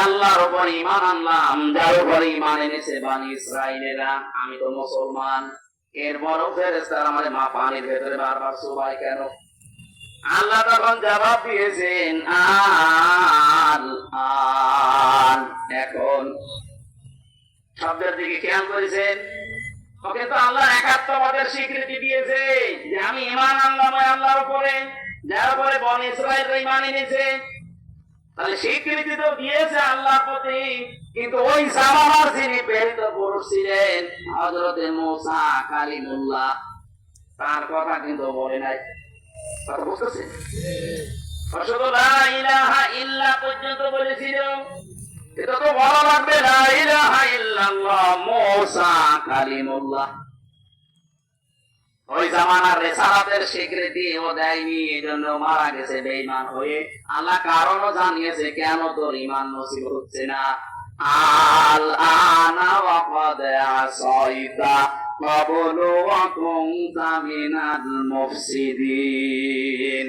আল্লাহর উপর ঈমান আনলাম যার উপর ঈমান এনেছে বনি ইসরাঈলেরা, আমি তো মুসলমান। এরপরও ফেরেশতারা আমারে মা পানির ভেতরে বারবার চুবায় কেন? আল্লাহ তখন জবাব দিয়েছেন, এখন শব্দের দিকে খেয়াল করেছেন? ওকে তো আল্লাহ একাত্মবাদের স্বীকৃতি দিয়েছে যে আমি ঈমান আনলাম ওই আল্লাহর উপরে যার উপরে বনি ইসরাঈলরা ঈমান এনেছে। তাহলে স্বীকৃতি তো দিয়েছে আল্লাহর প্রতি, কিন্তু ওই জামানার যিনি প্রেরিত পুরুষ ছিলেন হযরতে মূসা কালিমুল্লাহ, তার কথা কিন্তু বলে নাই। কথা বুঝতেছেন? শুধু লা ইলাহা ইল্লা পর্যন্ত বলেছিল, এটা তো বলা লাগবে লা ইলাহা ইল্লাল্লাহ মূসা কালিমুল্লাহ। ওই জামানার রিসালাতের স্বীকৃতি ও দেয়নি, এজন্য মারা গেছে বেঈমান হয়ে। আল্লাহ কারণও জানিয়েছে কেন তোর ঈমান নসিব হচ্ছে না। আল আনা ওয়া ক্বাদ আসাইতা ক্বাবলু ওয়া কুনতা মিনাল মুফসিদিন।